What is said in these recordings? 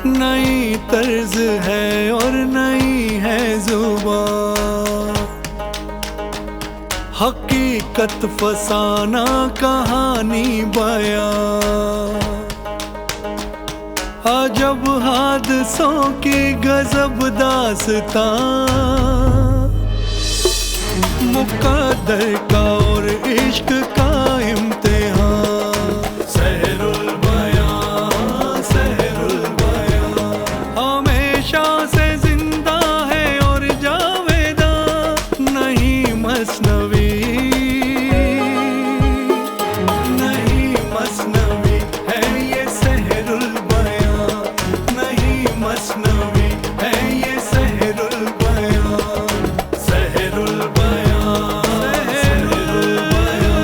नई तर्ज है और नई है जुबान, हकीकत फसाना कहानी बयां, अजब हादसों की गजब दास्तां, मुकद्दर का और इश्क का इम्तिहान। सहरुल बयां, सहरुल बयां, हमेशा से जिंदा है और जावेदा, नहीं मसनवी, नहीं मसनवी है ये सहरुल बयां, नहीं मसनवी है ये सहरुल बयां, सहरुल बयां, सहरुल बयां,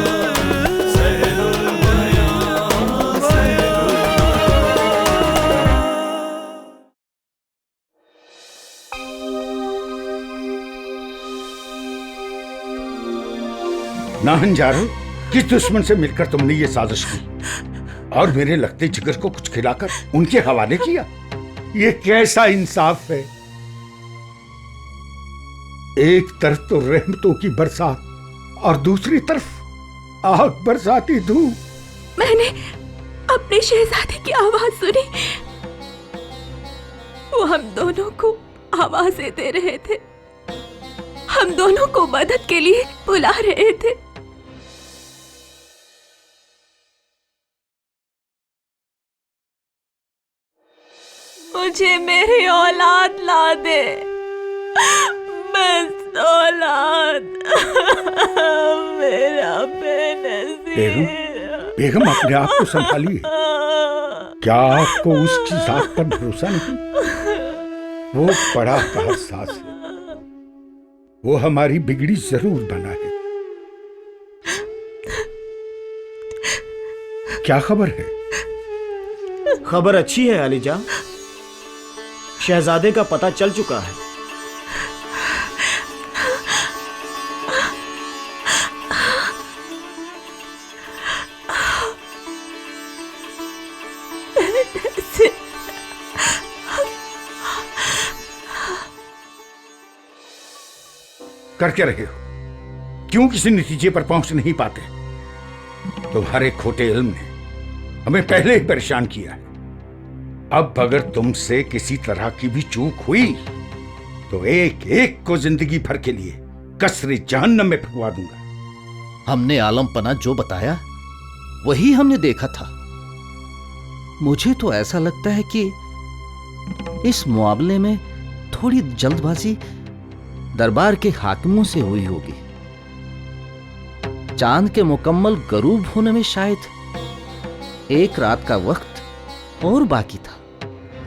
सहरुल बयां, सहरुल नाहनजारो, किस दुश्मन से मिलकर तुमने ये साजिश की और मेरे लगते जिगर को कुछ खिलाकर उनके हवाले किया? ये कैसा इंसाफ है? एक तरफ तो रहमतों की बरसात और दूसरी तरफ आग बरसाती धूप। मैंने अपने शहजादे की आवाज सुनी, वो हम दोनों को आवाजें दे रहे थे, हम दोनों को मदद के लिए बुला रहे थे। मुझे मेरी औलाद ला दे, बस औलाद, मेरा बेनज़ीर। बेगम अपने आप को संभालिए। क्या आपको उसकी जात पर भरोसा नहीं? वो बड़ा हसास है, वो हमारी बिगड़ी जरूर बना है। क्या खबर है? खबर अच्छी है अलीजा, शहजादे का पता चल चुका है। करके रहे हो, क्यों किसी नतीजे पर पहुंच नहीं पाते? तुम्हारे खोटे इल्म ने हमें पहले ही परेशान किया है। अब अगर तुमसे किसी तरह की भी चूक हुई तो एक एक को जिंदगी भर के लिए कसरे जहन्नम में फंकवा दूंगा। हमने आलमपना जो बताया वही हमने देखा था। मुझे तो ऐसा लगता है कि इस मुआवले में थोड़ी जल्दबाजी दरबार के हाकिमों से हुई होगी। चांद के मुकम्मल गरूब होने में शायद एक रात का वक्त और बाकी था।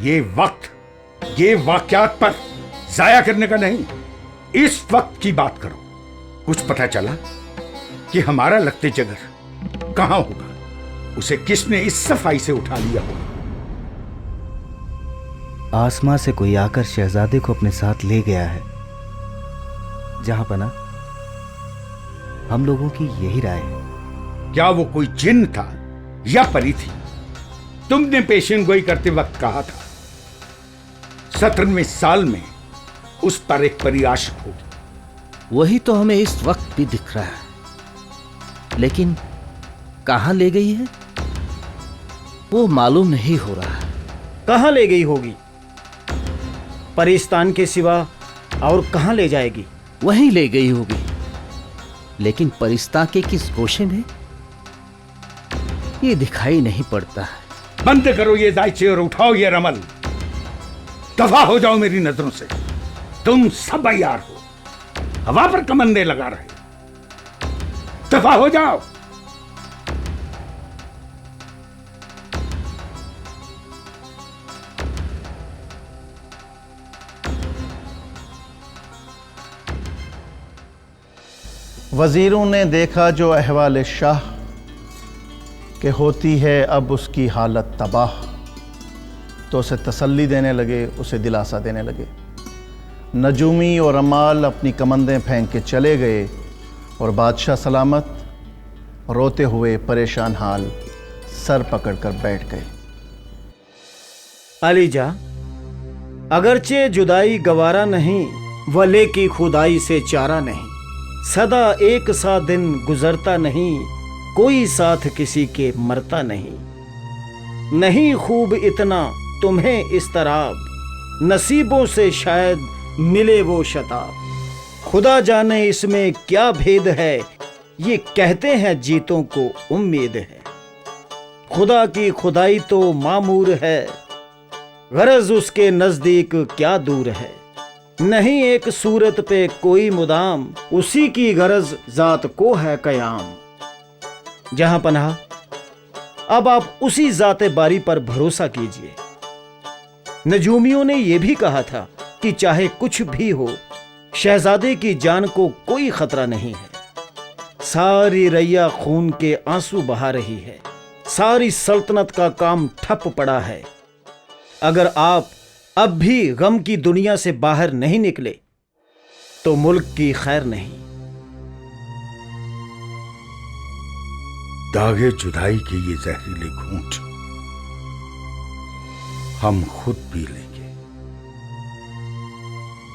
ये वक्त, ये वाकयात पर जाया करने का नहीं, इस वक्त की बात करो। कुछ पता चला कि हमारा लगते जगर कहां होगा? उसे किसने इस सफाई से उठा लिया होगा? आसमां से कोई आकर शहजादे को अपने साथ ले गया है। जहां पना, हम लोगों की यही राय है। क्या वो कोई जिन्न था या परी थी? तुमने पेशन गोई करते वक्त कहा था 17वें साल में उस पर एक परी आशिक होगी। वही तो हमें इस वक्त भी दिख रहा है, लेकिन कहां ले गई है वो मालूम नहीं हो रहा है। कहां ले गई होगी? परिस्तान के सिवा और कहां ले जाएगी? वहीं ले गई होगी, लेकिन परिस्ता के किस गोशे में ये दिखाई नहीं पड़ता है। बंद करो ये दायचे और उठाओ ये रमल। दफा हो जाओ मेरी नजरों से। तुम सब यार हो, हवा पर कमंदे लगा रहे हो। दफा हो जाओ। वजीरों ने देखा जो अहवाल शाह कि होती है अब उसकी हालत तबाह, तो उसे तसल्ली देने लगे, उसे दिलासा देने लगे। नजूमी और अमाल अपनी कमंदें फेंक के चले गए और बादशाह सलामत रोते हुए परेशान हाल सर पकड़कर बैठ गए। अलीजा, अगरचे जुदाई गवारा नहीं, वले की खुदाई से चारा नहीं। सदा एक सा दिन गुजरता नहीं, कोई साथ किसी के मरता नहीं। नहीं खूब इतना तुम्हें इस तरह, नसीबों से शायद मिले वो शताब। खुदा जाने इसमें क्या भेद है, ये कहते हैं जीतों को उम्मीद है। खुदा की खुदाई तो मामूर है, गरज उसके नजदीक क्या दूर है। नहीं एक सूरत पे कोई मुदाम, उसी की गरज जात को है कयाम। जहां पनाह, अब आप उसी जाते बारी पर भरोसा कीजिए। नजूमियों ने यह भी कहा था कि चाहे कुछ भी हो, शहजादे की जान को कोई खतरा नहीं है। सारी रैया खून के आंसू बहा रही है, सारी सल्तनत का काम ठप पड़ा है। अगर आप अब भी गम की दुनिया से बाहर नहीं निकले तो मुल्क की खैर नहीं। दागे जुदाई के ये जहरीले घूंट हम खुद पी लेंगे,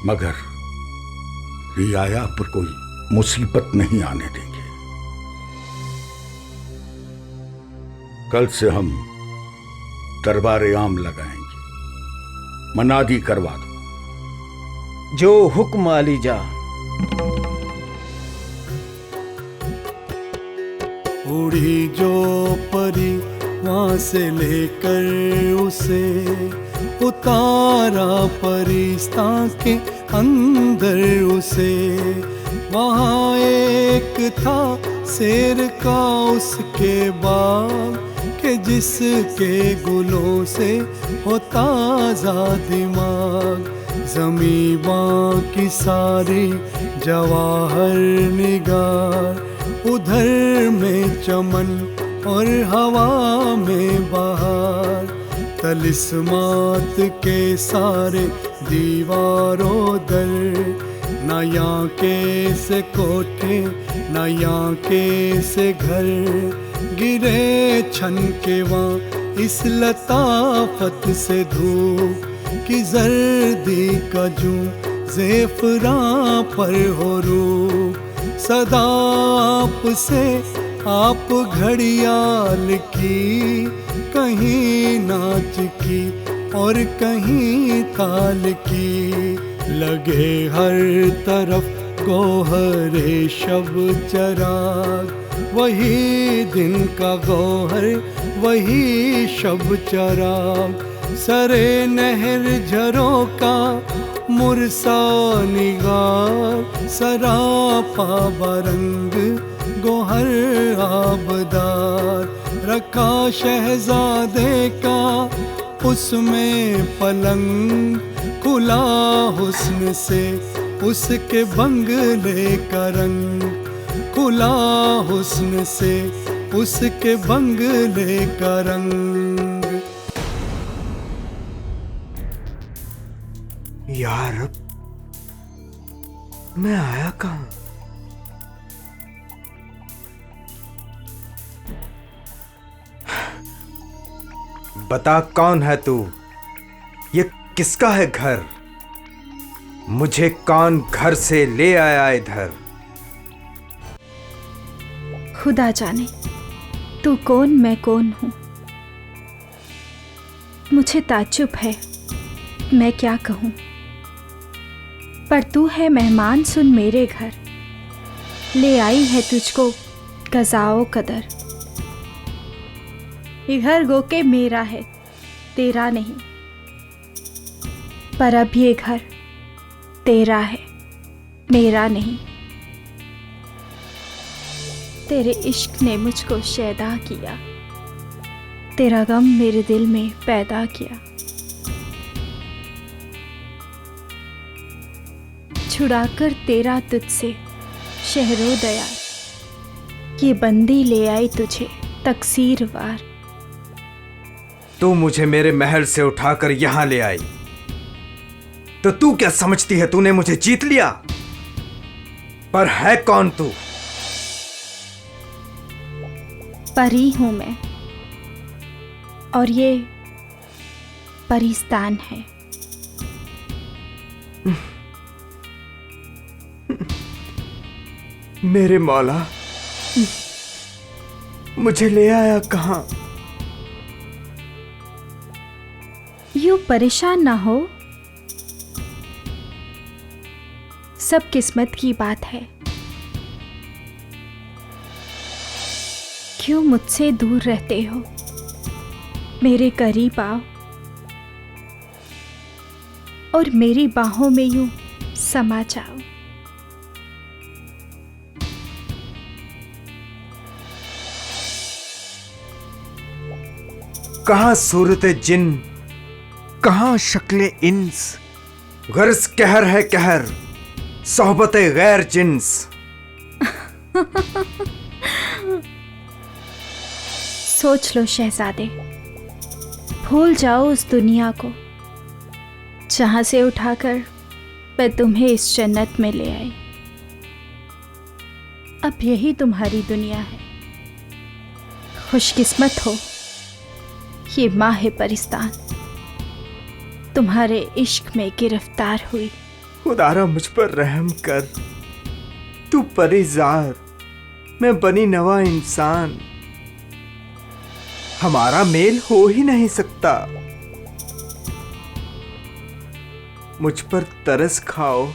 मगर रियाया पर कोई मुसीबत नहीं आने देंगे। कल से हम दरबार आम लगाएंगे, मनादी करवा दो। जो हुक्म अलीजा। उड़ी जो परी वहां से लेकर उसे उतारा परिस्तां के अंदर उसे। वहाँ एक था शेर का उसके बाग के, जिसके गुलों से हो ताज़ा दिमाग। ज़मीबां की सारी जवाहर निगार, उधर में चमन और हवा में बहार। तलिस्मात के सारे दीवारों दर, न यहाँ के से कोठे न यहाँ के से घर। गिरे छन के वहाँ इस लताफत से धूप की जर्दी का जूं ज़ेफ़रां पर हो रूप। सदा आपसे आप घड़ियाल की, कहीं नाच की और कहीं ताल की। लगे हर तरफ गोहरे शब चराग, वही दिन का गौहर वही शब चराग। सरे नहर झरों का मुरसा निगार, सरापा बरंग गोहर आबदार। रखा शहजादे का उसमें पलंग, खुला हुस्न से उसके बंगले का रंग। खुला हुस्न से उसके बंगले का रंग। यार मैं आया कहाँ? बता कौन है तू? ये किसका है घर? मुझे कौन घर से ले आया इधर? खुदा जाने तू कौन मैं कौन हूं। मुझे ताज्जुब है मैं क्या कहूं, पर तू है मेहमान सुन मेरे घर। ले आई है तुझको कज़ाओ कदर। ये घर गो के मेरा है तेरा नहीं, पर अब ये घर तेरा है मेरा नहीं। तेरे इश्क ने मुझको शैदा किया, तेरा गम मेरे दिल में पैदा किया। छुड़ाकर तेरा तुझसे शहरो दया, ये बंदी ले आई तुझे तकसीर वार। तू मुझे मेरे महल से उठाकर यहां ले आई, तो तू क्या समझती है तूने मुझे जीत लिया? पर है कौन तू? परी हूं मैं, और परिस्तान है। मेरे मौला, मुझे ले आया कहां? यूं परेशान ना हो, सब किस्मत की बात है। क्यों मुझसे दूर रहते हो? मेरे करीब आओ और मेरी बाहों में यूं समा जाओ। कहां सूरत जिन, कहां शक्ल इंस, गर्ज कहर है कहर, सोहबत गैर जिन्स। सोच लो शहजादे, भूल जाओ उस दुनिया को जहां से उठाकर मैं तुम्हें इस जन्नत में ले आई। अब यही तुम्हारी दुनिया है। खुशकिस्मत हो, ये माह परिस्तान तुम्हारे इश्क में गिरफ्तार हुई। खुदारा मुझ पर रहम कर, तू परेजार, मैं बनी नवा इंसान। हमारा मेल हो ही नहीं सकता। मुझ पर तरस खाओ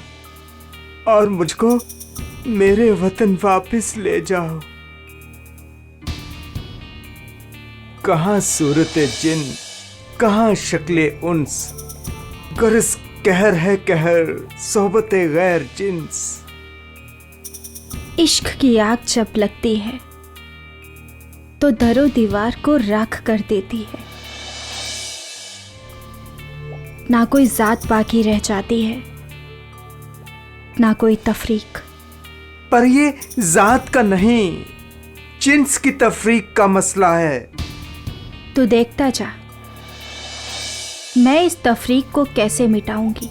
और मुझको मेरे वतन वापस ले जाओ। कहां सूरत जिन, कहां शक्ले उन्स, गर्ज कहर है कहर, सोहबत गैर जिन्स। इश्क की आग जब लगती है तो दरो दीवार को राख कर देती है। ना कोई जात बाकी रह जाती है, ना कोई तफरीक। पर ये जात का नहीं, जिन्स की तफरीक का मसला है। तू देखता जा, मैं इस तफरीक को कैसे मिटाऊंगी।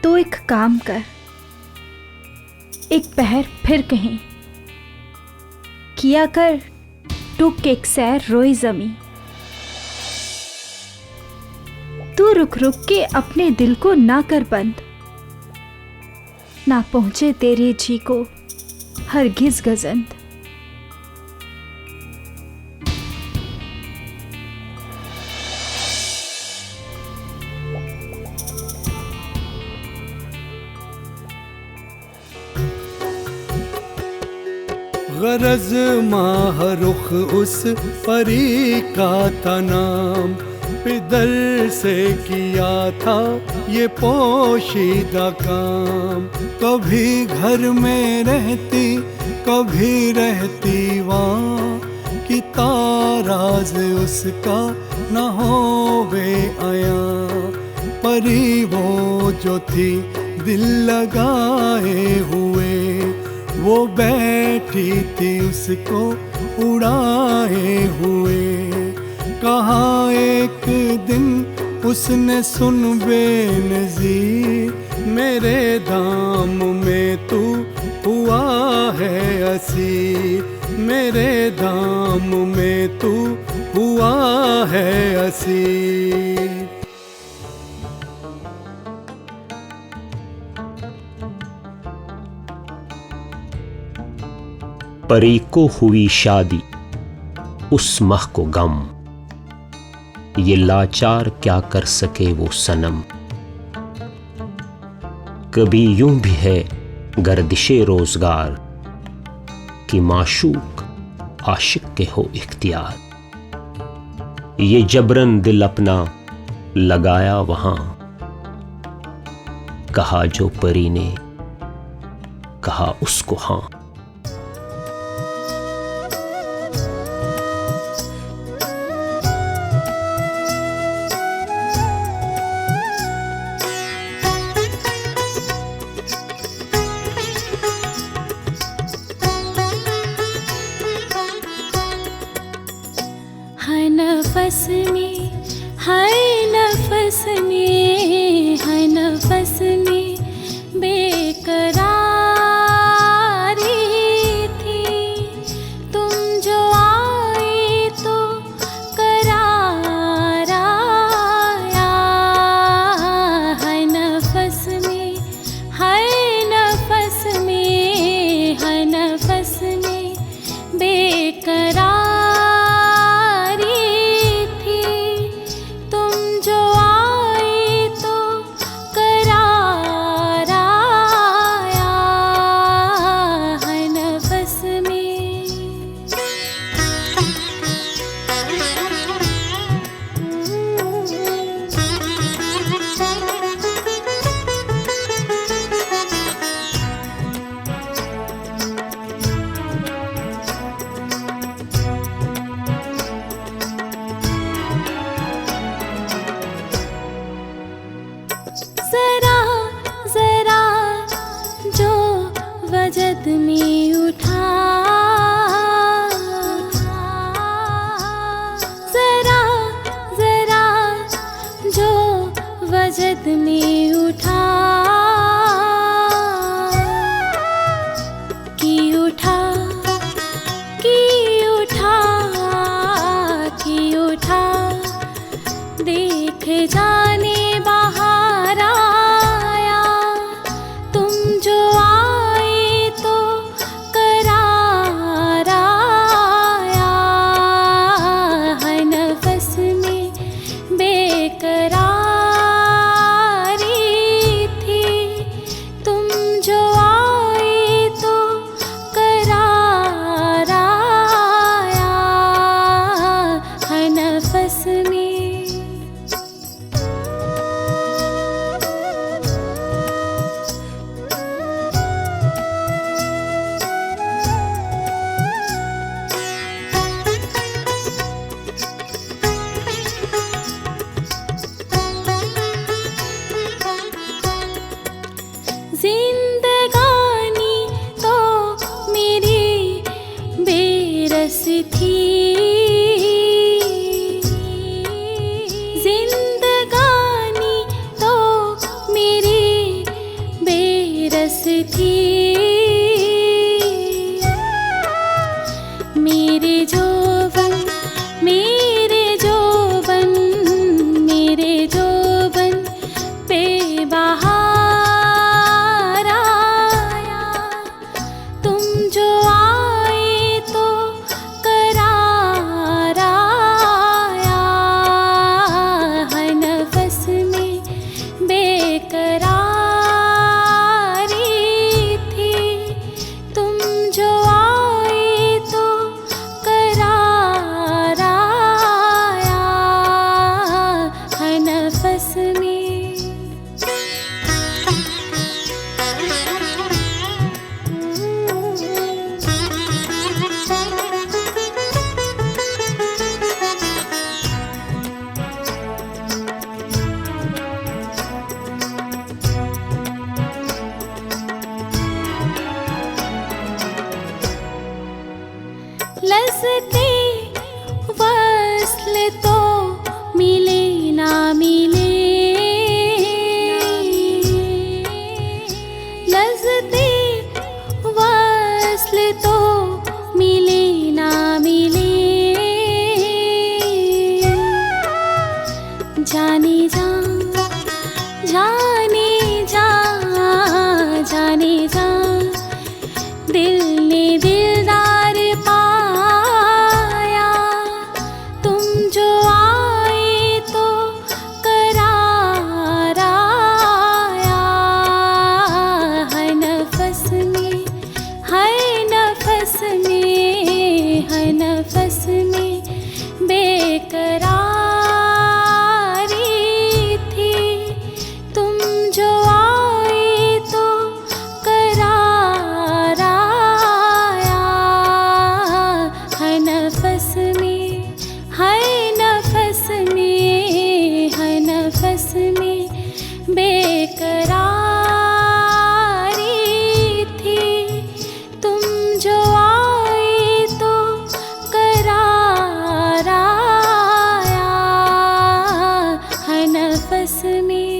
तो एक काम कर, एक पहर फिर कहीं किया कर टुक एक सैर रोई जमी। तू रुक रुक के अपने दिल को ना कर बंद, ना पहुंचे तेरे जी को हरगिज गजंद। गरज माह रुख उस परी का था नाम, पिदर से किया था ये पोशीदा काम। कभी घर में रहती, कभी रहती वहाँ, कि ताराज उसका न होवे आया। परी वो जो थी दिल लगाए हुए, वो बैठी थी उसको उड़ाए हुए। कहाँ एक दिन उसने सुन बेनज़ीर, मेरे दाम में तू हुआ है असीर। मेरे दाम में तू हुआ है असीर। परी को हुई शादी, उस माह को गम, ये लाचार क्या कर सके वो सनम। कभी यूं भी है गर्दिशे रोजगार, कि माशूक आशिक के हो इख्तियार। ये जबरन दिल अपना लगाया वहां, कहा जो परी ने कहा उसको हां। नफस में, हाय नफस में, हाय नफस में बेकरारी थी। तुम जो आए तो करार याद में उठा कि उठा कि उठा कि उठा, देख जाने बाहर आया, तुम जो आए तो करार आया, हर नफस में बेकरारी थी, तुम जो आए तो करार आया, हर नफस में। जिंदगानी तो मेरी बेरस थी, जिंदगानी तो मेरी बेरस थी, मेरे जोबन मेरे जोबन मेरे जोबन पे बहार आया, तुम जो आए तो करार आया, हर नफस में बेकरारी थी, तुम जो आए तो करार आया, हर नफस में। लज़्ज़ते वस्ल तो मिले ना मिले, लज़्ज़ते वस्ल तो मिले ना मिले, जाने जा जाने जा जाने जा, दिल ने दिलदार पाया, तुम जो आए तो करार आया, हर नफस में हर नफस में हर नफस में बेकरारी थी, तुम जो आए तो करार आया, हर नफस में हर नफस में हर नफस में बेकरारी थी, तुम जो आए तो करार आया, हर नफस में।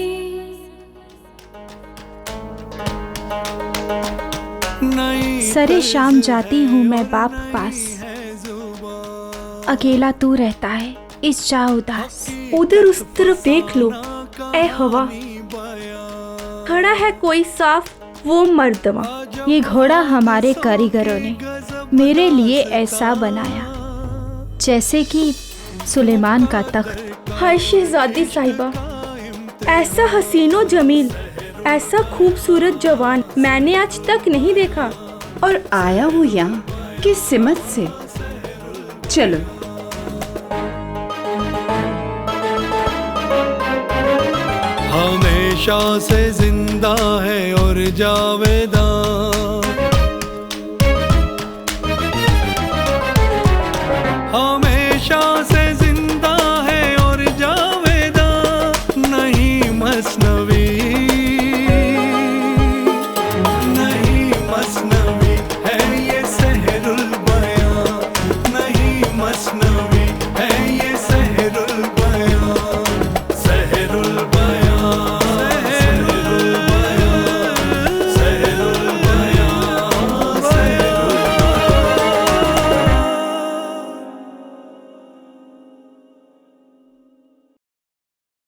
सरे शाम जाती हूँ मैं बाप पास, अकेला तू रहता है इस जा उदास। उधर उस तरफ देख लो ए हवा, खड़ा है कोई साफ वो मर्दवा। ये घोड़ा हमारे कारीगरों ने मेरे लिए ऐसा बनाया, जैसे कि सुलेमान का तख्त। हाय शहजादी साहिबा, ऐसा हसीनो जमील, ऐसा खूबसूरत जवान मैंने आज तक नहीं देखा। और आया वो यहाँ किस सिमत से? चलो हमेशा से जिंदा है और जावेदा